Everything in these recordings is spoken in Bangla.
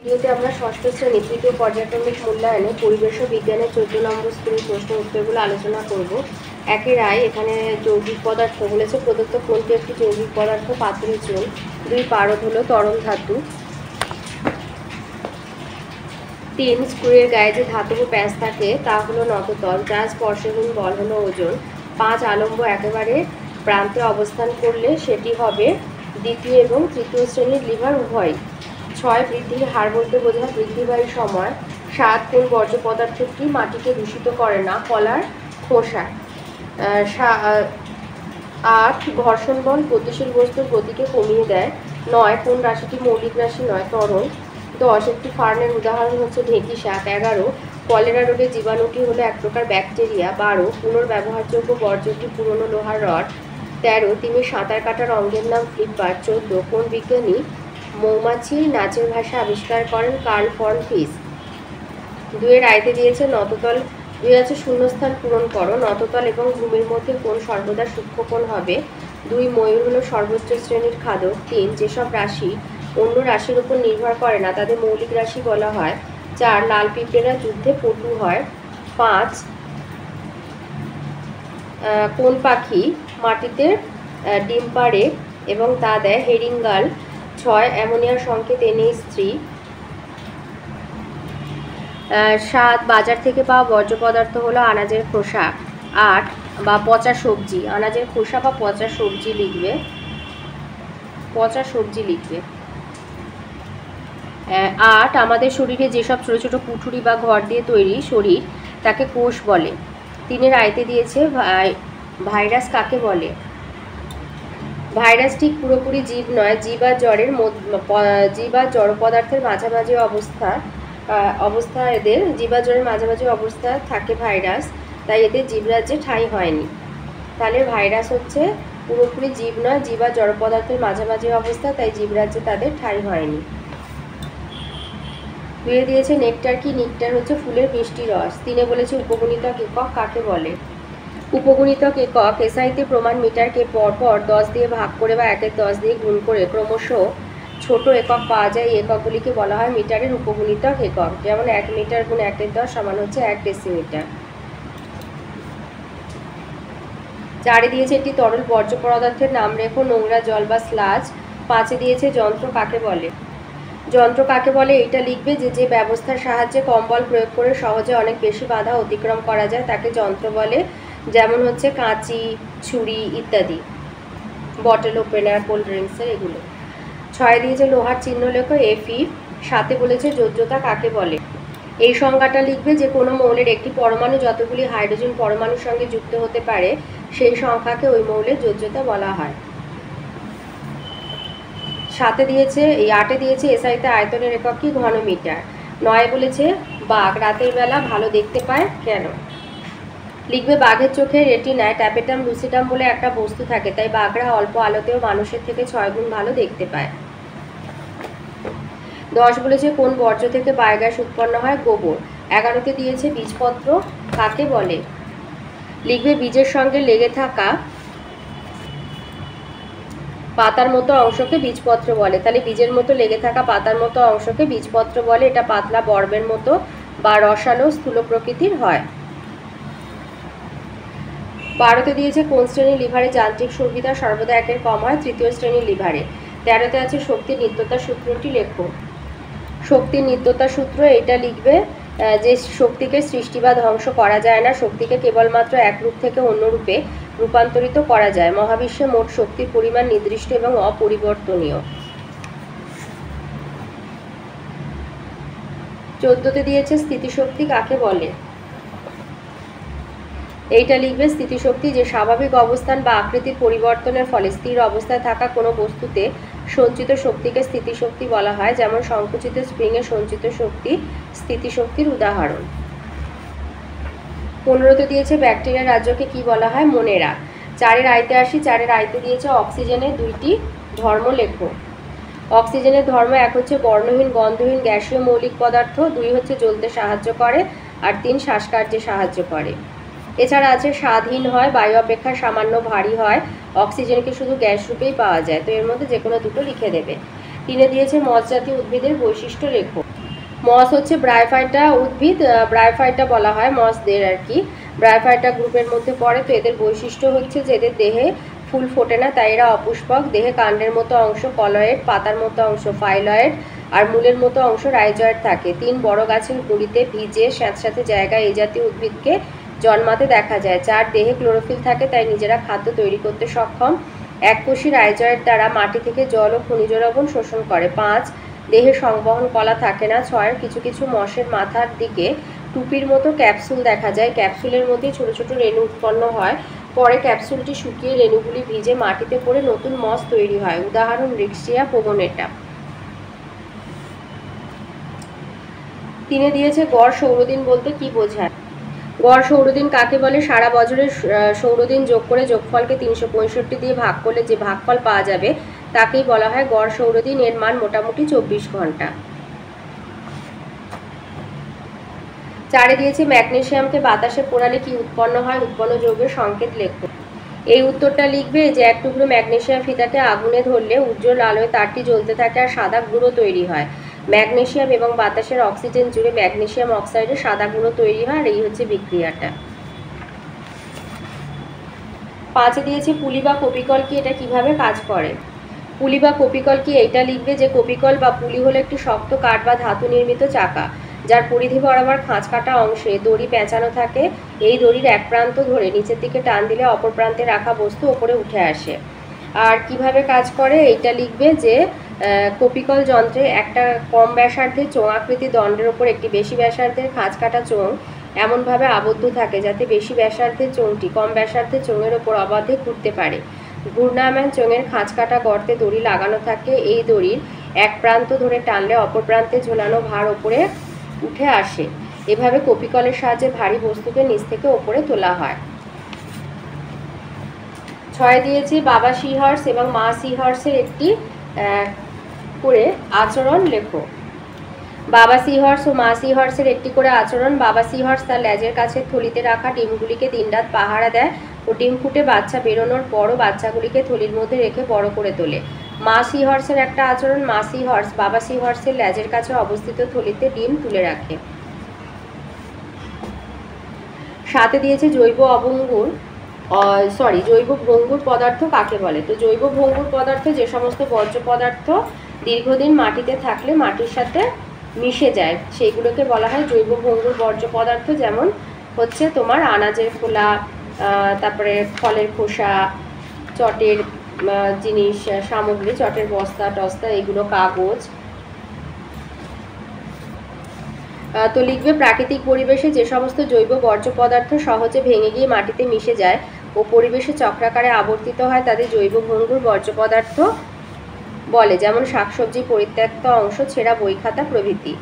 ভিডিওতে আমরা ষষ্ঠ শ্রেণী তৃতীয় পর্যায়ক্রমিক মূল্যায়নে পরিবেশ ও বিজ্ঞানের 14 নম্বর স্কুলের প্রশ্ন উত্তরগুলো আলোচনা করব। একই রায় এখানে যৌগিক পদার্থ বলেছে, প্রদত্ত কোনটি একটি যৌগিক পদার্থ? পাথরের চুন। 2 পারদ হলো তরল ধাতু। 3 স্ক্রুয়ের গায়ে যে ধাতব প্যাঁচ থাকে তা হলো নততল, যার স্পর্শহীন বল হলো ওজন। 5 আলম্ব একেবারে প্রান্তে অবস্থান করলে সেটি হবে দ্বিতীয় এবং তৃতীয় শ্রেণীর লিভার উভয়। 6 বৃদ্ধির হার বলতে বোঝায় বৃদ্ধিবাহী সময়। 7 কোন বর্জ্য পদার্থটি মাটিকে দূষিত করে না? কলার খোসা। 8 ঘর্ষণ বল গতিশীল বস্তুর গতিকে কমিয়ে দেয়। 9 কোন রাশিটি মৌলিক রাশি নয়, তরল। 10 একটি ফার্নের উদাহরণ হচ্ছে ঢেঁকি শাক। 11 কলেরা রোগের জীবাণুটি হলো এক প্রকার ব্যাকটেরিয়া। 12 পুনর্ব্যবহারযোগ্য বর্জ্যটি পুরনো লোহার রড। 13 তিনি সাঁতার কাটার অঙ্গের নাম ফ্লিপার। 14 কোন বিজ্ঞানী মৌমাছির নাচের ভাষা আবিষ্কার করেন? কার্ল ফন ফিস। 2 এর আয়তে দিয়েছে নততল, 2 আছে শূন্যস্থান পূরণ করো। নততল এবং ভূমির মধ্যে কোন সর্বদা সূক্ষ্ম কোণ হবে? 2 ময়ূর হলো সর্বোচ্চ শ্রেণীর খাদক। 3 যেসব রাশি অন্য রাশির উপর নির্ভর করে না তাদের মৌলিক রাশি বলা হয়। 4 লাল পিঁপড়েরা যুদ্ধে পটু হয়। 5 কোন পাখি মাটিতে ডিম পাড়ে এবং তা দেয়? হেরিঙ্গাল। 6 অ্যামোনিয়ার সংকেত NH3। 7 বাজার থেকে পাওয়া বর্জ্য পদার্থ হলো আনাজের খোসা। 8 বা পচা সবজি, আনাজের খোসা বা পচা সবজি লিখবে, পচা সবজি লিখবে। 8 আমাদের শরীরে যেসব ছোট ছোট কুঠুরি বা ঘর দিয়ে তৈরি শরীর তাকে কোষ বলে। 3 এর আয়তে দিয়েছে ভাইরাস কাকে বলে? ভাইরাস ঠিক পুরোপুরি জীব নয়, জীব আর জড় পদার্থের মাঝামাঝি অবস্থা এদের জীব আর জড়ের মাঝামাঝি অবস্থা থাকে ভাইরাস, তাই এদের জীবরাজ্যে ঠাঁই হয়নি। তাহলে ভাইরাস হচ্ছে পুরোপুরি জীব নয়, জীব আর জড় পদার্থের মাঝামাঝি অবস্থা, তাই জীবরাজ্যে তাদের ঠাঁই হয়নি। 2 দিয়েছে নেকটার কি? নেকটার হচ্ছে ফুলের মিষ্টি রস। 3 বলেছে উপগুণিতক একক কাকে বলে? উপগুণিতক একক এসআইতে প্রমাণ মিটারকে পরপর 10 দিয়ে ভাগ করে বা 1-এর 10 দিয়ে গুণ করে ক্রমশ ছোট একক পাওয়া যায়। এই এককগুলিকে বলা হয় মিটারের উপগুণিতক একক। যেমন 1 মিটার গুণ 1-এর 10 সমান হচ্ছে 1 ডেসিমিটার। 4 দিয়েছে একটি তরল বর্জ্য পদার্থের নাম রেখো, নোংরা জল বা স্লাজ। 5 দিয়েছে যন্ত্র কাকে বলে? যন্ত্র কাকে বলে এইটা লিখবে, যে ব্যবস্থার সাহায্যে কম বল প্রয়োগ করে সহজে অনেক বেশি বাধা অতিক্রম করা যায় তাকে যন্ত্র বলে। যেমন হচ্ছে কাঁচি, ছুরি ইত্যাদি, বটল ওপেনার, কোল্ড ড্রিঙ্কসের এগুলো। 6 দিয়েছে লোহার চিহ্ন লেখো Fe। 7 বলেছে যোজ্যতা কাকে বলে? এই সংজ্ঞাটা লিখবে যে কোনো মৌলের একটি পরমাণু যতগুলি হাইড্রোজেন পরমাণুর সঙ্গে যুক্ত হতে পারে সেই সংখ্যাকে ওই মৌলের যোজ্যতা বলা হয়। 7 দিয়েছে 8 দিয়েছে এসআইতে আয়তনের একক কি? ঘনমিটার। 9 বলেছে বাঘ রাতের বেলা ভালো দেখতে পায় কেন? লিখবে বাঘের চোখে রেটিনায় ট্যাপেটাম লুসিডাম বলে একটা বস্তু থাকে, তাই বাঘরা অল্প আলোতেও মানুষের থেকে 6 গুণ ভালো দেখতে পায়। 10 বলেছে কোন বর্জ্য থেকে বায়োগ্যাস উৎপন্ন হয়? গোবর। 11 দিয়েছে বীজপত্র কাকে বলে? লিখবে বীজের সঙ্গে লেগে থাকা পাতার মতো অংশকে বীজপত্র বলে। তাহলে বীজের মতো লেগে থাকা পাতার মতো অংশকে বীজপত্র বলে। এটা পাতলা বর্বের মতো বা রসালো স্থূল প্রকৃতির হয়। 12 দিয়েছে কোন শ্রেণীর লিভারে যান্ত্রিক সুবিধা সর্বদা 1-এর কম হয়? তৃতীয় শ্রেণীর লিভারে। 13 আছে শক্তির নিত্যতা সূত্রটি লেখো। শক্তির নিত্যতা সূত্র এটা লিখবে যে শক্তিকে সৃষ্টি বা ধ্বংস করা যায় না, শক্তিকে কেবলমাত্র এক রূপ থেকে অন্য রূপে রূপান্তরিত করা যায়। মহাবিশ্বে মোট শক্তির পরিমাণ নির্দিষ্ট এবং অপরিবর্তনীয়। 14 দিয়েছে স্থিতিশক্তি কাকে বলে? এইটা লিখবে স্থিতিশক্তি যে স্বাভাবিক অবস্থান বা আকৃতির পরিবর্তনের ফলে স্থির অবস্থায় থাকা কোনো বস্তুতে সঞ্চিত শক্তিকে স্থিতিশক্তি বলা হয়। যেমন সংকুচিত স্প্রিংয়ে সঞ্চিত শক্তি স্থিতিশক্তির উদাহরণ। 15 দিয়েছে ব্যাকটেরিয়া রাজ্যকে কি বলা হয়? মনে রাখ। 4-এর আয়তে আসি। 4-এর আয়তে দিয়েছে অক্সিজেনের 2টি ধর্ম লেখো। অক্সিজেনের ধর্ম 1 হচ্ছে বর্ণহীন গন্ধহীন গ্যাসীয় মৌলিক পদার্থ, 2 হচ্ছে জ্বলতে সাহায্য করে, আর 3 শ্বাসকার্যে সাহায্য করে। এছাড়া আছে স্বাদহীন হয়, বায়ু অপেক্ষা সামান্য ভারী হয়, অক্সিজেনকে শুধু গ্যাস রূপেই পাওয়া যায়। তো এর মধ্যে যে কোনো দুটো লিখে দেবে। 3 দিয়েছে মস জাতীয় উদ্ভিদের বৈশিষ্ট্য লেখো। মস হচ্ছে ব্রায়োফাইটা উদ্ভিদ, ব্রায়োফাইটা বলা হয় মসদের আর কি। ব্রায়োফাইটা গ্রুপের মধ্যে পড়ে। তো এদের বৈশিষ্ট্য হচ্ছে যে এদের দেহে ফুল ফোটে না, তাই এরা অপুষ্পক। দেহে কাণ্ডের মতো অংশ কলয়েড, পাতার মতো অংশ ফাইলয়েড আর মূলের মতো অংশ রাইজয়েড থাকে। 3 বড় গাছের গুঁড়িতে ভিজে স্যাঁতস্যাঁতে জায়গায় এই জাতীয় উদ্ভিদকে জন্মাতে দেখা যায়। 4 দেহে ক্লোরোফিল থাকে, তাই নিজেরা খাদ্য তৈরি করতে সক্ষম। এককোষী রাইজয়েড দ্বারা মাটি থেকে জল ও খনিজ লবণ শোষণ করে। 5 দেহে সংবহন কলা থাকে না। 6 কিছু কিছু মসের মাথার দিকে টুপির মতো ক্যাপসুল দেখা যায়। ক্যাপসুলের মধ্যে ছোট ছোট রেণু উৎপন্ন হয়। পরে ক্যাপসুলটি শুকিয়ে রেণুগুলি ভিজে মাটিতে পড়ে নতুন মস তৈরি হয়। উদাহরণ রিক্সিয়া পোগোনেটা। 3 দিয়েছে গড় সৌরদিন বলতে কি বোঝায়। গড় সৌরদিন কাকে বলে? সারা বছরের সৌরদিন যোগ করে যোগফলকে 365 দিয়ে ভাগ করলে যে ভাগফল পাওয়া যাবে তাকেই বলা হয় গড় সৌরদিন। এর মান মোটামুটি 24 ঘন্টা। 4 দিয়েছে ম্যাগনেসিয়ামকে বাতাসে পোড়ালে কি উৎপন্ন হয়? উৎপন্ন যৌগের সংকেত লেখো। এই উত্তরটা লিখবে যে এক টুকরো ম্যাগনেসিয়াম ফিতাকে আগুনে ধরলে উজ্জ্বল আলোয় তারটি জ্বলতে থাকে আর সাদা গুঁড়ো তৈরি হয়। ম্যাগনেসিয়াম এবং বাতাসের অক্সিজেন জুড়ে ম্যাগনেসিয়াম অক্সাইডের সাদা গুঁড়ো তৈরি হয়, আর এই হচ্ছে বিক্রিয়াটা। 5 দিয়েছে পুলি বা কপিকল কি, এটা কিভাবে কাজ করে? পুলি বা কপিকল কি, এইটা লিখবে যে কপিকল বা পুলি হলো একটি শক্ত কাঠ বা ধাতু নির্মিত চাকা, যার পরিধি বরাবর খাঁজ কাটা অংশে দড়ি পেঁচানো থাকে। এই দড়ির এক প্রান্ত ধরে নিচের দিকে টান দিলে অপর প্রান্তে রাখা বস্তু ওপরে উঠে আসে। আর কিভাবে কাজ করে এইটা লিখবে যে কপিকল যন্ত্রে একটা কম ব্যাসার্ধের চোঙ আকৃতি দণ্ডের ওপর একটি বেশি ব্যাসার্ধের খাঁজ কাটা চোঙ এমনভাবে আবদ্ধ থাকে যাতে বেশি ব্যাসার্ধের চোঙটি কম ব্যাসার্ধের চোঙের ওপর অবাধে ঘুরতে পারে। ঘূর্ণায়মান চোঙের খাঁজ কাটা গর্তে দড়ি লাগানো থাকে। এই দড়ির এক প্রান্ত ধরে টানলে অপর প্রান্তে ঝোলানো ভার ওপরে উঠে আসে। এভাবে কপিকলের সাহায্যে ভারী বস্তুকে নিচ থেকে ওপরে তোলা হয়। 6 দিয়েছি বাবা সি হর্স এবং মা সি হর্সের একটি করে আচরণ লেখো। বাবা সি হর্স ও মা সি হর্সের একটি করে আচরণ। বাবা সি হর্স তার লেজের কাছে থলিতে রাখা ডিমগুলিকে দিনরাত পাহারা দেয় ও ডিম ফুটে বাচ্চা বেরোনোর পরও বাচ্চাগুলিকে থলির মধ্যে রেখে বড় করে তোলে। মা সি হর্সের একটা আচরণ। মা সি হর্স বাবা সি হর্সের লেজের কাছে অবস্থিত থলিতে ডিম তুলে রাখে। 7 দিয়েছে জৈব অভঙ্গুর জৈব ভঙ্গুর পদার্থ কাকে বলে। তো জৈব ভঙ্গুর পদার্থ যে সমস্ত বর্জ্য পদার্থ দীর্ঘদিন মাটিতে থাকলে মাটির সাথে মিশে যায় সেইগুলোকে বলা হয় জৈব ভঙ্গুর বর্জ্য পদার্থ। যেমন হচ্ছে তোমার আনাজের খোলা, তারপরে ফলের খোসা, চটের জিনিস সামগ্রী, চটের বস্তা টস্তা, এগুলো কাগজ। তো লিখবে প্রাকৃতিক পরিবেশে যে সমস্ত জৈব বর্জ্য পদার্থ সহজে ভেঙে গিয়ে মাটিতে মিশে যায় ও পরিবেশে চক্রাকারে আবর্তিত হয় তাদের জৈব ভঙ্গুর বর্জ্য পদার্থ বলে। যেমন শাকসবজি, পরিত্যক্ত অংশ, ছেঁড়া বই খাতা প্রভৃতি।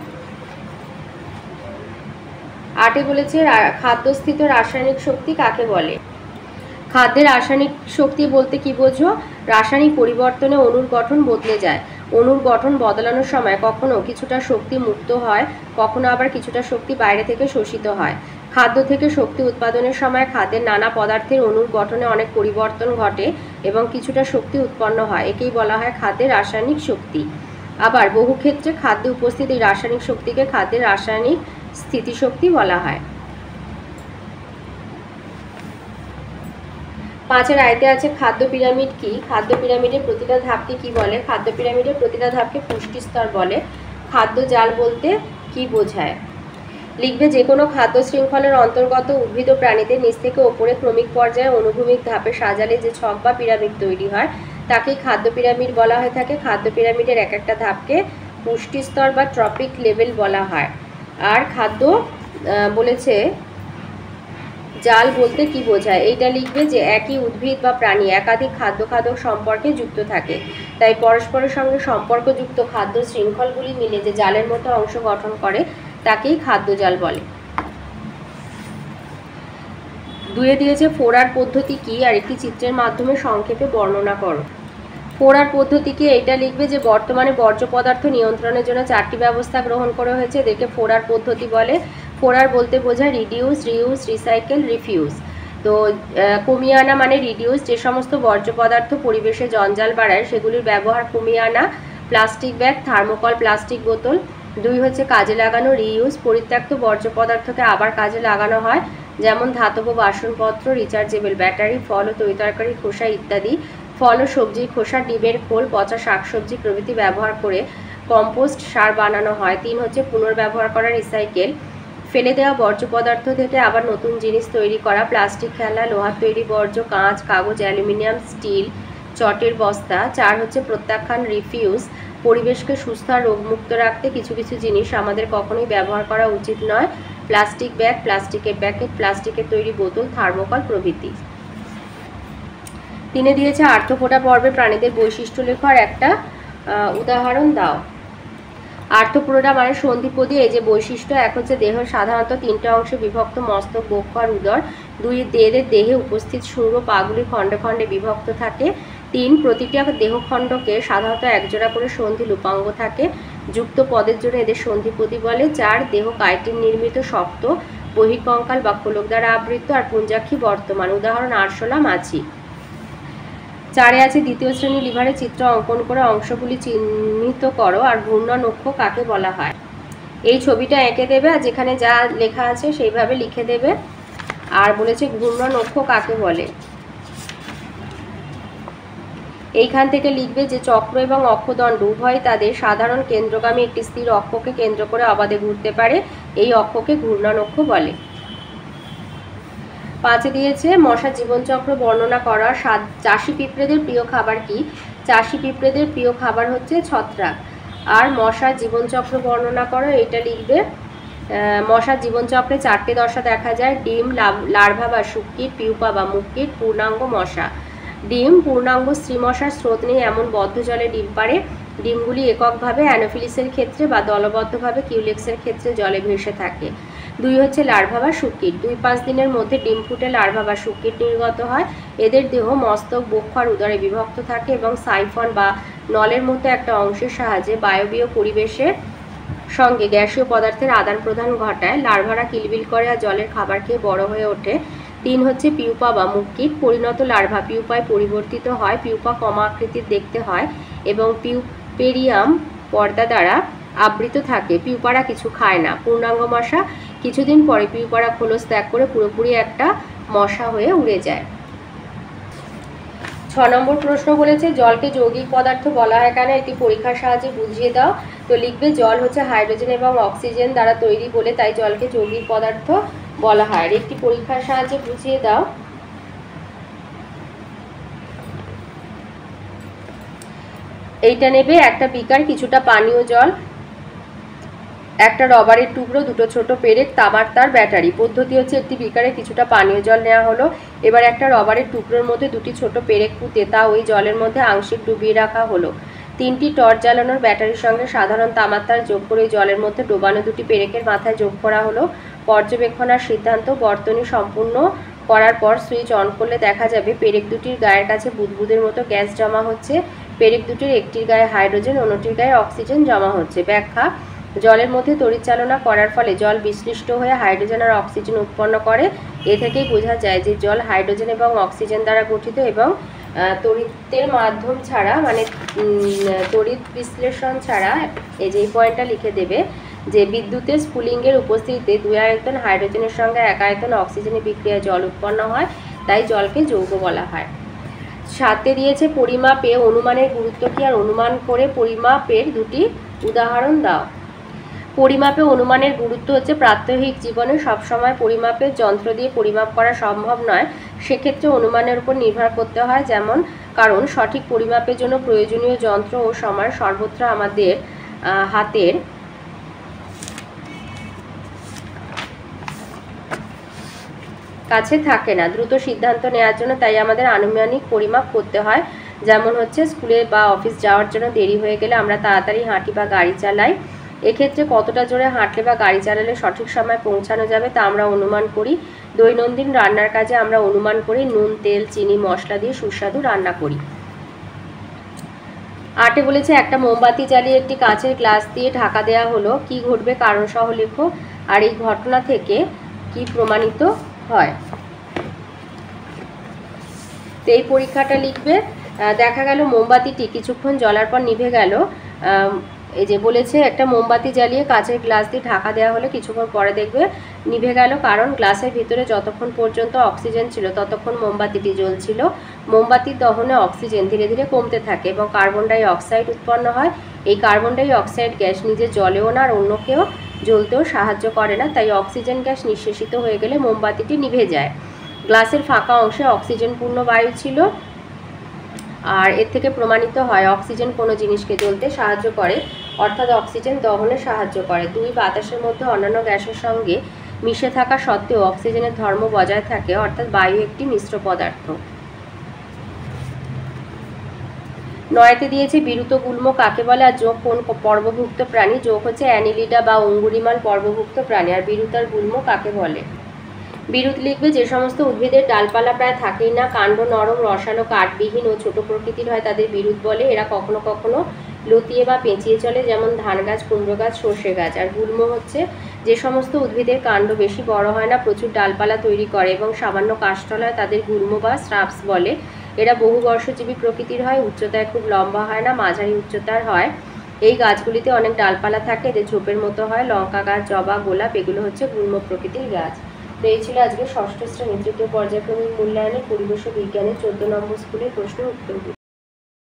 8 বলেছে খাদ্যস্থিত রাসায়নিক শক্তি কাকে বলে। খাদ্যের রাসায়নিক শক্তি বলতে কি বোঝো? রাসায়নিক পরিবর্তনে অণুর গঠন বদলে যায়। অণুর গঠন বদলানোর সময় কখনো কিছুটা শক্তি মুক্ত হয়, কখনো আবার কিছুটা শক্তি বাইরে থেকে শোষিত হয়। খাদ্য থেকে শক্তি উৎপাদনের সময় খাদ্যের নানা পদার্থের অণুর গঠনে অনেক পরিবর্তন ঘটে এবং কিছুটা শক্তি উৎপন্ন হয়। একেই বলা হয় খাদ্যের রাসায়নিক শক্তি। আবার বহু ক্ষেত্রে খাদ্যে উপস্থিত এই রাসায়নিক শক্তিকে খাদ্যের রাসায়নিক স্থিতিশক্তি বলা হয়। 5 আয়তে আছে খাদ্য পিরামিড কি। খাদ্য পিরামিডের প্রতিটা ধাপকে কি বলে? খাদ্য পিরামিডের প্রতিটা ধাপকে পুষ্টি স্তর বলে। খাদ্য জাল বলতে কি বোঝায়? লিখবে যে কোনো খাদ্য শৃঙ্খলের অন্তর্গত উদ্ভিদ ও প্রাণীদের নিচ থেকে ওপরে ক্রমিক পর্যায়ে অনুভূমিক ধাপে সাজালে যে ছক বা পিরামিড তৈরি হয় তাকেই খাদ্য পিরামিড বলা হয়ে থাকে। খাদ্য পিরামিডের এক একটা ধাপকে পুষ্টি স্তর বা ট্রপিক লেভেল বলা হয়। আর খাদ্য বলেছে জাল বলতে কি বোঝায়? এইটা লিখবে যে একই উদ্ভিদ বা প্রাণী একাধিক খাদ্য সম্পর্কে যুক্ত থাকে, তাই পরস্পরের সঙ্গে সম্পর্কযুক্ত খাদ্য শৃঙ্খলগুলি মিলে যে জালের মতো অংশ গঠন করে তাকেই খাদ্য জাল বলে। 2 দিয়েছে ফোড়ার পদ্ধতি কি আর একটি চিত্রের মাধ্যমে সংক্ষেপে বর্ণনা করো। ফোড়ার পদ্ধতি কি, এইটা লিখবে যে বর্তমানে বর্জ্য পদার্থ নিয়ন্ত্রণের জন্য 4টি ব্যবস্থা গ্রহণ করা হয়েছে, এদেরকে ফোড়ার পদ্ধতি বলে। ফোড়ার বলতে বোঝায় রিডিউস, রিউজ, রিসাইকেল, রিফিউজ। তো কমিয়ে আনা মানে রিডিউস, যে সমস্ত বর্জ্য পদার্থ পরিবেশে জঞ্জাল বাড়ায় সেগুলির ব্যবহার কমিয়ে আনা। প্লাস্টিক ব্যাগ, থার্মোকল, প্লাস্টিক বোতল। 2 হচ্ছে কাজে লাগানো, রিইউজ, পরিত্যক্ত বর্জ্য পদার্থকে আবার কাজে লাগানো হয়, যেমন ধাতব বাসনপত্র, রিচার্জেবল ব্যাটারি, ফল ও তরিতরকারি খোসা ইত্যাদি। ফল ও সবজির খোসা, ডিমের খোল, পচা শাকসবজি প্রভৃতি ব্যবহার করে কম্পোস্ট সার বানানো হয়। 3 হচ্ছে পুনর্ব্যবহার করা, রিসাইকেল, ফেলে দেওয়া বর্জ্য পদার্থ থেকে আবার নতুন জিনিস তৈরি করা, প্লাস্টিক খেলনা, লোহার তৈরি বর্জ্য, কাঁচ, কাগজ, অ্যালুমিনিয়াম, স্টিল, চটের বস্তা। 4 হচ্ছে প্রত্যাখ্যান, রিফিউজ, পরিবেশকে সুস্থ আর রোগমুক্ত রাখতে কিছু কিছু জিনিস আমাদের কখনোই ব্যবহার করা উচিত নয়, প্লাস্টিক ব্যাগ, প্লাস্টিকের প্যাকেট, প্লাস্টিকের তৈরি বোতল, থার্মোকল প্রভৃতি। 3 দিয়েছে আর্থ্রোপোডা পর্বে প্রাণীদের বৈশিষ্ট্য লেখো আর একটা উদাহরণ দাও। আর্থ্রোপোডা মানে সন্ধিপদী। এই যে বৈশিষ্ট্য, 1 হচ্ছে দেহ সাধারণত 3টে অংশে বিভক্ত, মস্তক, বক্ষ আর উদর। 2 দেহে উপস্থিত শুঁড় ও পাগুলি খণ্ডে খণ্ডে বিভক্ত থাকে। 3 প্রতিটি দেহখণ্ডকে সাধারণত একজোড়া করে সন্ধি লুপাঙ্গ থাকে, যুক্ত পদের জন্য এদের সন্ধিপদী বলে। 4 দেহ কাইটিন নির্মিত, শক্ত, বহিঃকঙ্কাল বা খোলক দ্বারা আবৃত আর পুঞ্জাক্ষী বর্তমান। উদাহরণ আরশোলা, মাছি। 4 আছে দ্বিতীয় শ্রেণী লিভারের চিত্র অঙ্কন করে অংশগুলি চিহ্নিত করো আর ঘূর্ণন অক্ষ কাকে বলা হয়। এই ছবিটা এঁকে দেবে আর যেখানে যা লেখা আছে সেইভাবে লিখে দেবে। আর বলেছে ঘূর্ণন অক্ষ কাকে বলে। এইখান থেকে লিখবে যে চক্র এবং অক্ষদণ্ড উভয় তাদের সাধারণ কেন্দ্রগামী একটি স্থির অক্ষকে কেন্দ্র করে অবাধে ঘুরতে পারে, এই অক্ষকে ঘূর্ণন অক্ষ বলে। 5 দিয়েছে মশার জীবনচক্র বর্ণনা করা। চাষি পিঁপড়েদের প্রিয় খাবার কি? চাষি পিঁপড়েদের প্রিয় খাবার হচ্ছে ছত্রাক। আর মশার জীবনচক্র বর্ণনা করো, এটা লিখবে। মশার জীবনচক্রে 4টে দশা দেখা যায়, ডিম, লার্ভা বা শুক্কিট, পিউপা বা মুক্কিট, পূর্ণাঙ্গ মশা। ডিম, পূর্ণাঙ্গ স্ত্রী মশার স্রোত নেই এমন বদ্ধ জলে ডিম পাড়ে। ডিমগুলি এককভাবে অ্যানোফিলিসের ক্ষেত্রে বা দলবদ্ধভাবে কিউলেক্সের ক্ষেত্রে জলে ভেসে থাকে। 2 হচ্ছে লার্ভা বা শুক্কিট। 2-5 দিনের মধ্যে ডিম ফুটে লার্ভা বা শুক্কিট নির্গত হয়। এদের দেহ মস্তক, বক্ষ আর উদরে বিভক্ত থাকে এবং সাইফন বা নলের মতো একটা অংশের সাহায্যে বায়বীয় পরিবেশের সঙ্গে গ্যাসীয় পদার্থের আদান প্রদান ঘটায়। লার্ভারা কিলবিল করে আর জলের খাবার খেয়ে বড় হয়ে ওঠে। 3 হচ্ছে পিউপা বা মুক্কিট। পরিণত লার্ভা পিউপায় পরিবর্তিত হয়। পিউপা কমা আকৃতির দেখতে হয় এবং পিউপেরিয়াম পর্দা দ্বারা আবৃত থাকে। পিউপারা কিছু খায় না। পূর্ণাঙ্গ মশা, কিছুদিন পরে পিউপারা খোলস ত্যাগ করে পুরোপুরি একটা মশা হয়ে উড়ে যায়। 6 নম্বর প্রশ্ন বলেছে জলকে যৌগিক পদার্থ বলা হয় কেন, এটি পরীক্ষার সাহায্যে বুঝিয়ে দাও। তো লিখবে জল হচ্ছে হাইড্রোজেন এবং অক্সিজেন দ্বারা তৈরি বলে তাই জলকে যৌগিক পদার্থ বলা হয়। আর একটি পরীক্ষার সাহায্যে বুঝিয়ে দাও। এইটা নেবে একটা বিকার, কিছুটা পানীয় জল, একটা রবারের টুকরো, 2টো ছোট পেরেক, তামার তার, ব্যাটারি। পদ্ধতি হচ্ছে একটি বিকারে কিছুটা পানীয় জল নেওয়া হলো, এবার একটা রবারের টুকরোর মধ্যে 2টি ছোট পেরেক পুঁতে তা ওই জলের মধ্যে আংশিক ডুবিয়ে রাখা হলো। 3টি টর্চ জ্বালানোর ব্যাটারির সঙ্গে সাধারণ তামার তার যোগ করে জলের মধ্যে ডোবানো 2টি পেরেকের মাথায় যোগ করা হলো। পর্যবেক্ষণার সিদ্ধান্ত, বর্তনী সম্পূর্ণ করার পর সুইচ অন করলে দেখা যাবে পেরেক দুটির গায়ের কাছে বুদবুদের মতো গ্যাস জমা হচ্ছে। পেরেক দুটির একটির গায়ে হাইড্রোজেন, অন্যটির গায়ে অক্সিজেন জমা হচ্ছে। ব্যাখ্যা, জলের মধ্যে তড়িৎচালনা করার ফলে জল বিশ্লিষ্ট হয়ে হাইড্রোজেন আর অক্সিজেন উৎপন্ন করে। এ থেকেই বোঝা যায় যে জল হাইড্রোজেন এবং অক্সিজেন দ্বারা গঠিত এবং তড়িতের মাধ্যম ছাড়া মানে তড়িৎ বিশ্লেষণ ছাড়া, এই যে পয়েন্টটা লিখে দেবে যে বিদ্যুতের স্ফুলিঙ্গের উপস্থিতিতে 2 আয়তন হাইড্রোজেনের সঙ্গে 1 আয়তন অক্সিজেনের বিক্রিয়ায় জল উৎপন্ন হয়, তাই জলকে যৌগ বলা হয়। 7 দিয়েছে পরিমাপে অনুমানের গুরুত্ব কি আর অনুমান করে পরিমাপের 2টি উদাহরণ দাও। পরিমাপে অনুমানের গুরুত্ব হচ্ছে প্রাত্যহিক জীবনে সবসময় পরিমাপের যন্ত্র দিয়ে পরিমাপ করা সম্ভব নয়, সেক্ষেত্রে অনুমানের উপর নির্ভর করতে হয়। যেমন কারণ সঠিক পরিমাপের জন্য প্রয়োজনীয় যন্ত্র ও সময় সর্বত্র আমাদের হাতের কাছে থাকে না। দ্রুত সিদ্ধান্ত নেওয়ার জন্য তাই আমাদের আনুমানিক পরিমাপ করতে হয়। যেমন হচ্ছে স্কুলে বা অফিস যাওয়ার জন্য দেরি হয়ে গেলে আমরা তাড়াতাড়ি হাঁটি বা গাড়ি চালাই। এক্ষেত্রে কতটা জোরে হাঁটলে বা গাড়ি চালালে সঠিক সময় পৌঁছানো যাবে তা আমরা অনুমান করি। দৈনন্দিন রান্নার কাজে আমরা অনুমান করি নুন, তেল, চিনি, মশলা দিয়ে সুস্বাদু রান্না করি। 8 বলেছে একটা মোমবাতি জ্বালিয়ে একটি কাঁচের গ্লাস দিয়ে ঢাকা দেওয়া হলো, কি ঘটবে কারণ সহ লেখো। আর এই ঘটনা থেকে কি প্রমাণিত হয়। তো এই পরীক্ষাটা লিখবে। দেখা গেল মোমবাতিটি কিছুক্ষণ জ্বলার পর নিভে গেল, এই যে বলেছে একটা মোমবাতি জ্বালিয়ে কাচের গ্লাস দিয়ে ঢাকা দেওয়া হলে কিছুক্ষণ পরে দেখবে নিভে গেল, কারণ গ্লাসের ভিতরে যতক্ষণ পর্যন্ত অক্সিজেন ছিল ততক্ষণ মোমবাতিটি জ্বলছিল। মোমবাতির দহনে অক্সিজেন ধীরে ধীরে কমতে থাকে এবং কার্বন ডাই অক্সাইড উৎপন্ন হয়। এই কার্বন ডাই অক্সাইড গ্যাস নিজে জ্বলেও না আর অন্যকেও জ্বলতেও সাহায্য করে না, তাই অক্সিজেন গ্যাস নিঃশেষিত হয়ে গেলে মোমবাতিটি নিভে যায়। গ্লাসের ফাঁকা অংশে অক্সিজেনপূর্ণ বায়ু ছিল, আর এর থেকে প্রমাণিত হয় অক্সিজেন কোনো জিনিসকে জ্বলতে সাহায্য করে, অর্থাৎ অক্সিজেন দহনে সাহায্য করে। 2 বাতাসের মধ্যে অন্যান্য গ্যাসের সঙ্গে মিশে থাকা সত্ত্বেও অক্সিজেনের ধর্ম বজায় থাকে, অর্থাৎ বায়ু একটি মিশ্র পদার্থ। 9তে দিয়েছে বিরুত গুল্ম কাকে বলে আর যোগ কোন পর্বভুক্ত প্রাণী। যোগ হচ্ছে অ্যানিলিডা বা অঙ্গুরিমাল পর্বভুক্ত প্রাণী, আর বিরুত আর গুল্ম কাকে বলে। বিরুৎ লিখবে যে সমস্ত উদ্ভিদের ডালপালা প্রায় থাকেই না, কাণ্ড নরম, রসালো, কাঠবিহীন ও ছোট প্রকৃতির হয়, তাদের বিরুৎ বলে। এরা কখনো কখনো লতিয়ে বা পেঁচিয়ে চলে, যেমন ধান গাছ, কুমড়ো গাছ, সর্ষে গাছ। আর গুল্ম হচ্ছে যে সমস্ত উদ্ভিদের কাণ্ড বেশি বড় হয় না, প্রচুর ডালপালা তৈরি করে এবং সামান্য কাষ্ঠল হয়, তাদের গুল্ম বা শ্রাবস বলে। এরা বহুবর্ষজীবী প্রকৃতির হয়, উচ্চতায় খুব লম্বা হয় না, মাঝারি উচ্চতার হয়। এই গাছগুলিতে অনেক ডালপালা থাকে, এদের ঝোপের মতো হয়। লঙ্কা গাছ, জবা, গোলাপ এগুলো হচ্ছে গুল্ম প্রকৃতির গাছ। তো এই ছিল আজকে ষষ্ঠ শ্রেণীর তৃতীয় পর্যায়ক্রমিক মূল্যায়নের পরিবেশ ও বিজ্ঞানের 14 নম্বর স্কুলের প্রশ্নের উত্তরগুলি।